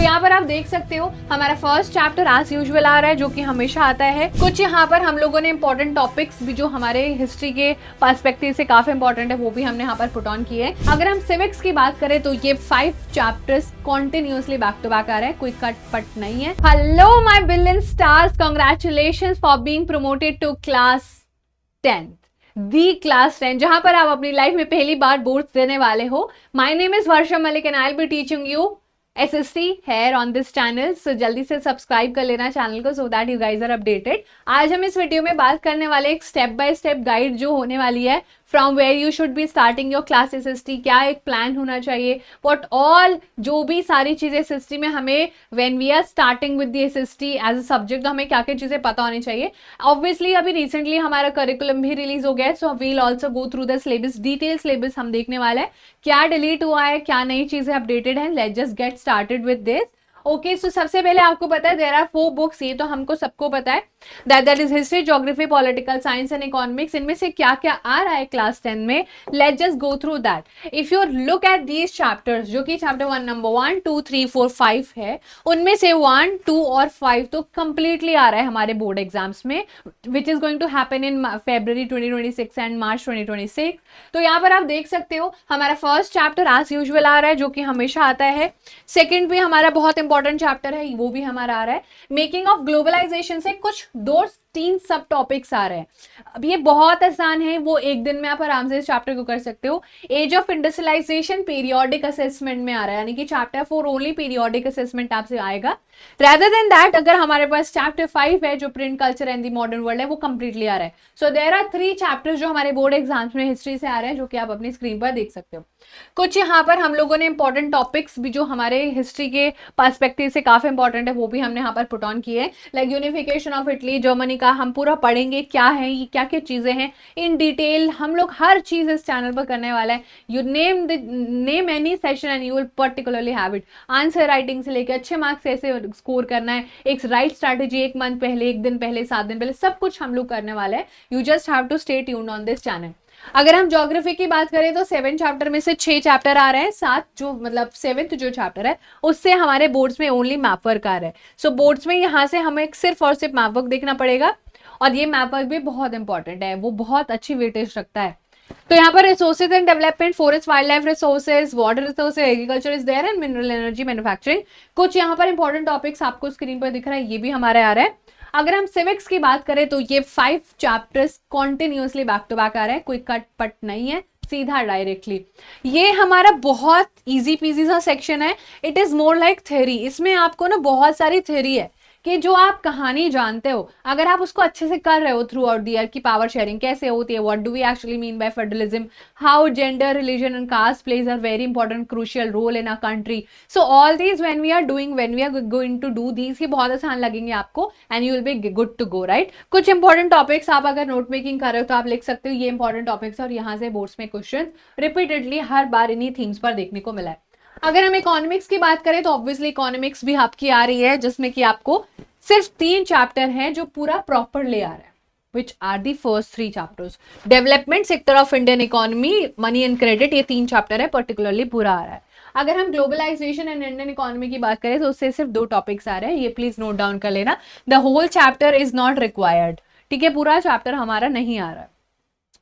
यहाँ पर आप देख सकते हो हमारा फर्स्ट चैप्टर एज यूजुअल आ रहा है, जो कि हमेशा आता है। कुछ यहाँ पर हम लोगों ने इंपॉर्टेंट टॉपिक्स भी जो हमारे हिस्ट्री के पर्सपेक्टिव से काफी इंपॉर्टेंट है वो भी हमने यहाँ पर पुट ऑन किए हैं। अगर हम सिविक्स की बात करें तो ये 5 chapters continuously back to back आ रहा है, कोई कट पट नहीं है। Hello my billion stars, congratulations for being promoted to class 10th, the class 10, जहां पर आप अपनी लाइफ में पहली बार बोर्ड्स देने वाले हो। My name is Varsha Malik and I will be teaching you SST here on this channel, so जल्दी से सब्सक्राइब कर लेना चैनल को so that you guys are updated। आज हम इस वीडियो में बात करने वाले एक स्टेप बाय स्टेप गाइड जो होने वाली है from where you should be starting your class SST, क्या एक प्लान होना चाहिए, व्हाट ऑल जो भी सारी चीजें SST में हमें when we are starting with the SST as a subject हमें क्या क्या चीजें पता होनी चाहिए। ऑब्वियसली अभी रिसेंटली हमारा करिकुलम भी रिलीज हो गया है, so we will also go through the syllabus, detail syllabus हम देखने वाले हैं, क्या डिलीट हुआ है, क्या नई चीजें अपडेटेड है। Let's just get started with this. Okay, so सबसे पहले आपको पता है देयर आर 4 बुक्स, ये तो हमको सबको पता है, that is history, geography, political science and economics. इनमें से क्या क्या आ रहा है क्लास 10 में, let's just go through that. If you look at these chapters, जो कि चैप्टर 1 नंबर 1 2 3 4 5 है, उनमें से 1 2 और 5 तो कंप्लीटली आ रहा है हमारे बोर्ड एग्जाम्स में, which is going to happen in February 2026 and March 2026। तो यहाँ पर आप देख सकते हो हमारा फर्स्ट चैप्टर एज यूजुअल आ रहा है, जो कि हमेशा आता है। सेकेंड भी हमारा बहुत इंपॉर्टेंट चैप्टर है, वो भी हमारा आ रहा है। मेकिंग ऑफ ग्लोबलाइजेशन से कुछ 2-3 सब टॉपिक्स आ रहे हैं। अब ये बहुत आसान है, वो एक दिन में आप आराम से इस चैप्टर को कर सकते हो। Age of industrialisation periodic assessment में आ रहा है, यानी कि चैप्टर 4 ओनली पीरियोडिक असेसमेंट आपसे आएगा। रेदर देन दैट अगर हमारे पास चैप्टर 5 है जो print culture and the modern world है, वो कंप्लीटली आ रहा है। सो देयर आर 3 चैप्टर्स जो हमारे बोर्ड एग्जाम्स में हिस्ट्री से आ रहे हैं, जो कि आप अपनी स्क्रीन पर देख सकते हो। कुछ यहाँ पर हम लोगों ने इंपॉर्टेंट टॉपिक्स भी जो हमारे हिस्ट्री के पर्सपेक्टिव से काफी इंपॉर्टेंट है वो भी हमने यहाँ पर पुट ऑन किए हैं। Like unification of Italy, Germany का हम पूरा पढ़ेंगे, क्या है ये, क्या क्या चीजें हैं इन डिटेल, हम लोग हर चीज इस चैनल पर करने वाला है। You name any session and you will particularly have it. Answer writing से लेकर अच्छे मार्क्स कैसे स्कोर करना है, एक राइट स्ट्रैटेजी, 1 मंथ पहले, 1 दिन पहले, 7 दिन पहले, सब कुछ हम लोग करने वाले हैं। You just have to stay tuned on this channel. अगर हम ज्योग्राफी की बात करें तो 7 चैप्टर में से 6 चैप्टर आ रहे हैं, 7 जो मतलब 7th जो चैप्टर है उससे हमारे बोर्ड्स में ओनली मैप वर्क आ रहा है। सो बोर्ड्स में यहाँ से हमें सिर्फ और सिर्फ मैप वर्क देखना पड़ेगा, और ये मैप वर्क भी बहुत इंपॉर्टेंट है, वो बहुत अच्छी वेटेज रखता है। तो यहाँ पर resources and development, forest wildlife resources, water resources, agriculture is there and mineral energy manufacturing. कुछ यहाँ पर इंपॉर्टेंट टॉपिक्स आपको स्क्रीन पर दिख रहा है, ये भी हमारे आ रहा है। अगर हम सिविक्स की बात करें तो ये 5 chapters continuously back to back आ रहा है, कोई कट पट नहीं है, सीधा डायरेक्टली। ये हमारा बहुत इजी पीजी सा सेक्शन है, it is more like theory. इसमें आपको ना बहुत सारी थ्योरी है कि जो आप कहानी जानते हो, अगर आप उसको अच्छे से कर रहे हो थ्रू आउट द ईयर की पावर शेयरिंग कैसे होती है, what do we actually mean by federalism, how gender, religion and caste plays a very important crucial role in a country. So all these when we are going to do these, ये बहुत आसान लगेंगे आपको and you will be good to go, right. कुछ important topics आप अगर note making कर रहे हो तो आप लिख सकते हो ये इंपॉर्टेंट टॉपिक्स, और यहाँ से बोर्ड्स में क्वेश्चन रिपीटेडली हर बार इन्हीं थीम्स पर देखने को मिला है। अगर हम इकोनॉमिक्स की बात करें तो ऑब्वियसली इकोनॉमिक्स भी आपकी आ रही है, जिसमें कि आपको सिर्फ 3 चैप्टर हैं जो पूरा प्रॉपर ले आ रहा है, which are the first 3 chapters. Development sector of Indian economy, money and credit, ये 3 चैप्टर है पर्टिकुलरली पूरा आ रहा है। अगर हम ग्लोबलाइजेशन एंड इंडियन इकोनॉमी की बात करें तो उससे सिर्फ 2 टॉपिक्स आ रहे हैं, ये प्लीज नोट डाउन कर लेना। The whole chapter is not required, ठीक है, पूरा चैप्टर हमारा नहीं आ रहा है।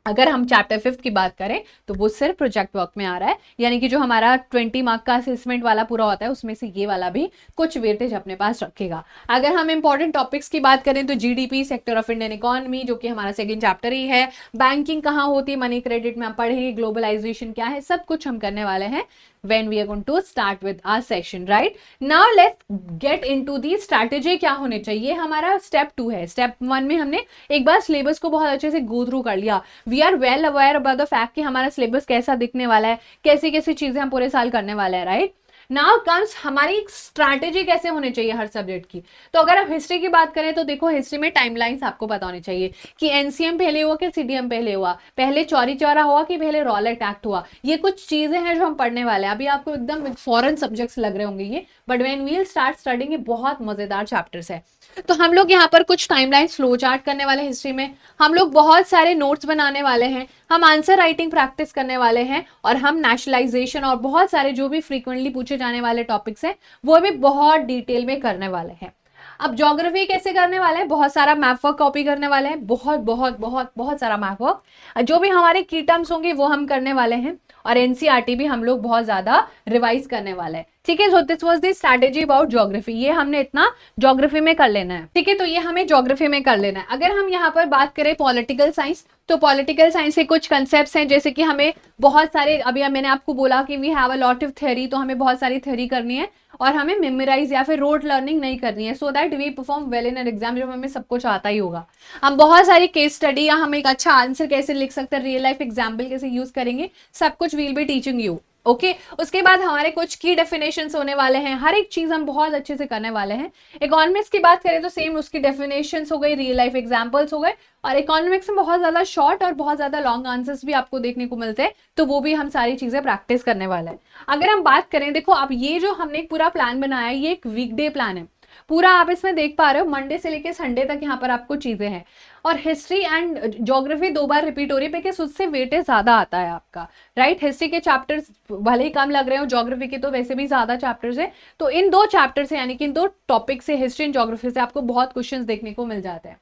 अगर हम चैप्टर 5 की बात करें तो वो सिर्फ प्रोजेक्ट वर्क में आ रहा है, यानी कि जो हमारा 20 मार्क का असेसमेंट वाला पूरा होता है उसमें से ये वाला भी कुछ वेटेज अपने पास रखेगा। अगर हम इंपॉर्टेंट टॉपिक्स की बात करें तो GDP, sector of Indian economy, जो कि हमारा 2nd चैप्टर ही है, बैंकिंग कहाँ होती है, मनी क्रेडिट में हम पढ़ेंगे, ग्लोबलाइजेशन क्या है, सब कुछ हम करने वाले हैं when we are going to start with our session, right? Now let's get into the strategy, क्या होने चाहिए। हमारा स्टेप 2 है। स्टेप 1 में हमने एक बार सिलेबस को बहुत अच्छे से गो थ्रू कर लिया, we are well aware about the fact कि हमारा सिलेबस कैसा दिखने वाला है, कैसी कैसी चीजें हम पूरे साल करने वाले हैं, राइट। नाउ कम्स हमारी स्ट्रैटेजी कैसे होनी चाहिए हर सब्जेक्ट की। तो अगर हम हिस्ट्री की बात करें तो देखो हिस्ट्री में टाइमलाइंस आपको पता होनी चाहिए कि एनसीएम पहले हुआ कि सीडीएम पहले हुआ, पहले चौरी चौरा हुआ कि पहले रॉलेट एक्ट हुआ। ये कुछ चीजें हैं जो हम पढ़ने वाले हैं। अभी आपको एकदम फॉरेन सब्जेक्ट्स लग रहे होंगे ये, but when we will start studying, ये बहुत मजेदार चैप्टर्स है। तो हम लोग यहाँ पर कुछ टाइमलाइंस फ्लो चार्ट करने वाले हैं हिस्ट्री में, हम लोग बहुत सारे नोट्स बनाने वाले हैं, हम आंसर राइटिंग प्रैक्टिस करने वाले हैं, और हम नेशनलाइजेशन और बहुत सारे जो भी फ्रीक्वेंटली पूछे जाने वाले टॉपिक्स हैं वो भी बहुत डिटेल में करने वाले हैं। अब ज्योग्राफी कैसे करने वाले हैं, बहुत सारा मैप वर्क कॉपी करने वाले हैं, बहुत बहुत बहुत बहुत सारा मैप वर्क, जो भी हमारे की टर्म्स होंगे वो हम करने वाले हैं, और एनसीईआरटी भी हम लोग बहुत ज्यादा रिवाइज करने वाले हैं। ठीक है, सो this was the strategy about geography, ये हमने इतना ज्योग्राफी में कर लेना है। ठीक है, तो ये हमें ज्योग्राफी में कर लेना है। अगर हम यहाँ पर बात करें पॉलिटिकल साइंस, तो पॉलिटिकल साइंस के कुछ कंसेप्ट्स हैं, जैसे कि हमें बहुत सारे, अभी मैंने आपको बोला कि we have a lot of theory, तो हमें बहुत सारी थ्योरी करनी है और हमें मेमोराइज या फिर रोड लर्निंग नहीं करनी है, so that we perform well in an exam, जब हमें सब कुछ आता ही होगा। हम बहुत सारी केस स्टडी या हम एक अच्छा आंसर कैसे लिख सकते हैं, रियल लाइफ एग्जाम्पल कैसे यूज करेंगे, सब कुछ will be teaching you. Okay, उसके बाद हमारे कुछ की डेफिनेशंस होने वाले हैं, हर एक चीज हम बहुत अच्छे से करने वाले हैं। इकोनॉमिक्स की बात करें तो सेम उसकी डेफिनेशंस हो गई, रियल लाइफ एग्जांपल्स हो गए, और इकोनॉमिक्स में बहुत ज्यादा शॉर्ट और बहुत ज्यादा लॉन्ग आंसर्स भी आपको देखने को मिलते हैं, तो वो भी हम सारी चीजें प्रैक्टिस करने वाले हैं। अगर हम बात करें, देखो अब ये जो हमने एक पूरा प्लान बनाया है, ये एक वीकडे प्लान है पूरा, आप इसमें देख पा रहे हो मंडे से लेके संडे तक यहाँ पर आपको चीजें हैं, और history and geography 2 bar repeat हो रही है, बिकॉज उससे वेटेज ज्यादा आता है आपका, राइट। हिस्ट्री के चैप्टर्स भले ही कम लग रहे हो, ज्योग्राफी के तो वैसे भी ज्यादा चैप्टर्स है, तो इन 2 चैप्टर से, यानी कि इन 2 टॉपिक से, हिस्ट्री एंड ज्योग्राफी से आपको बहुत क्वेश्चंस देखने को मिल जाते हैं।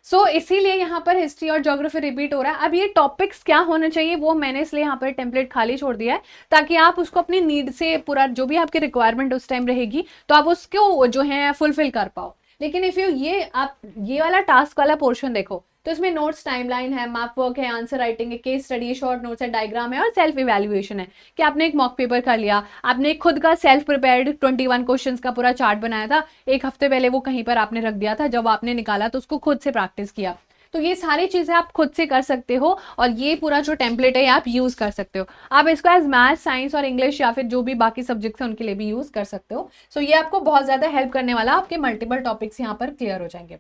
सो इसीलिए यहाँ पर हिस्ट्री और ज्योग्राफी रिपीट हो रहा है। अब ये टॉपिक्स क्या होने चाहिए वो मैंने इसलिए यहाँ पर टेम्पलेट खाली छोड़ दिया है, ताकि आप उसको अपनी नीड से पूरा, जो भी आपकी रिक्वायरमेंट उस टाइम रहेगी, तो आप उसको जो है फुलफिल कर पाओ। लेकिन इफ यू आप ये वाला टास्क वाला पोर्शन देखो, तो इसमें नोट्स, टाइमलाइन है, मैप वर्क है, आंसर राइटिंग है, केस स्टडी है, शॉर्ट नोट्स है, डायग्राम है, और सेल्फ इवैल्यूएशन है, कि आपने एक मॉक पेपर कर लिया, आपने खुद का सेल्फ प्रिपेयर्ड 21 क्वेश्चंस का पूरा चार्ट बनाया था, एक हफ्ते पहले वो कहीं पर आपने रख दिया था, जब आपने निकाला तो उसको खुद से प्रैक्टिस किया। तो ये सारी चीजें आप खुद से कर सकते हो, और ये पूरा जो टेम्पलेट है आप यूज कर सकते हो। आप इसको एज मैथ, साइंस और इंग्लिश या फिर जो भी बाकी सब्जेक्ट्स हैं उनके लिए भी यूज कर सकते हो। सो ये आपको बहुत ज्यादा हेल्प करने वाला, आपके मल्टीपल टॉपिक्स यहाँ पर क्लियर हो जाएंगे।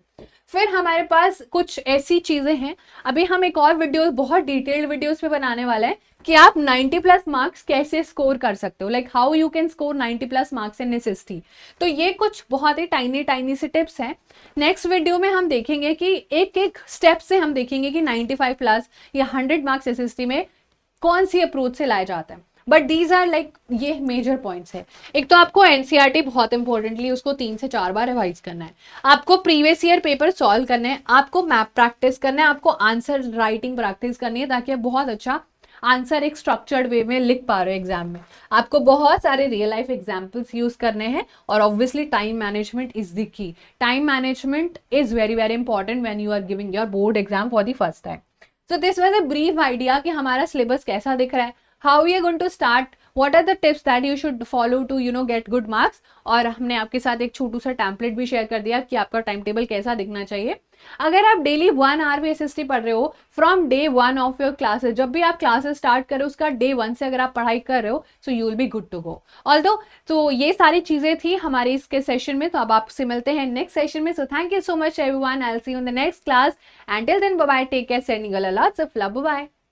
फिर हमारे पास कुछ ऐसी चीजें हैं, अभी हम एक और वीडियो, बहुत डिटेल्ड वीडियोस पे बनाने वाले हैं, कि आप 90+ मार्क्स कैसे स्कोर कर सकते हो, like how you can score 90+ marks in SST. तो ये कुछ बहुत ही टाइनी से टिप्स हैं। नेक्स्ट वीडियो में हम देखेंगे कि एक एक स्टेप से हम देखेंगे कि 95+ या 100 मार्क्स एसएसटी में कौन सी अप्रोच से लाए जाते हैं। बट दीज आर लाइक, ये मेजर पॉइंट्स है। एक तो आपको एनसीईआरटी बहुत इंपॉर्टेंटली उसको 3 से 4 बार रिवाइज करना है, आपको प्रीवियस ईयर पेपर सॉल्व करने हैं, आपको मैप प्रैक्टिस करना है, आपको आंसर राइटिंग प्रैक्टिस करनी है, ताकि आप बहुत अच्छा आंसर एक स्ट्रक्चर्ड वे में लिख पा रहे हो एग्जाम में। आपको बहुत सारे रियल लाइफ एग्जाम्पल्स यूज करने हैं, और obviously time management is the key. Time management is very very important when you are giving your board exam for the first time. So this was a brief idea कि हमारा syllabus कैसा दिख रहा है, how we are going to start, what are the tips that you should follow to get good marks. और हमने आपके साथ एक छोटू सा टेम्पलेट भी शेयर कर दिया कि आपका टाइम टेबल कैसा दिखना चाहिए। अगर आप डेली 1 आवर में एसएसटी पढ़ रहे हो from day 1 of your classes, जब भी आप क्लासेस स्टार्ट करो उसका डे 1 से अगर आप पढ़ाई कर रहे हो, so you will be good to go. Although तो ये सारी चीजें थी हमारे इसके सेशन में, तो अब आपसे मिलते हैं नेक्स्ट सेशन में। So thank you so much everyone, I will see you in the next class, and till then bye bye, take care, sending lots of love, bye.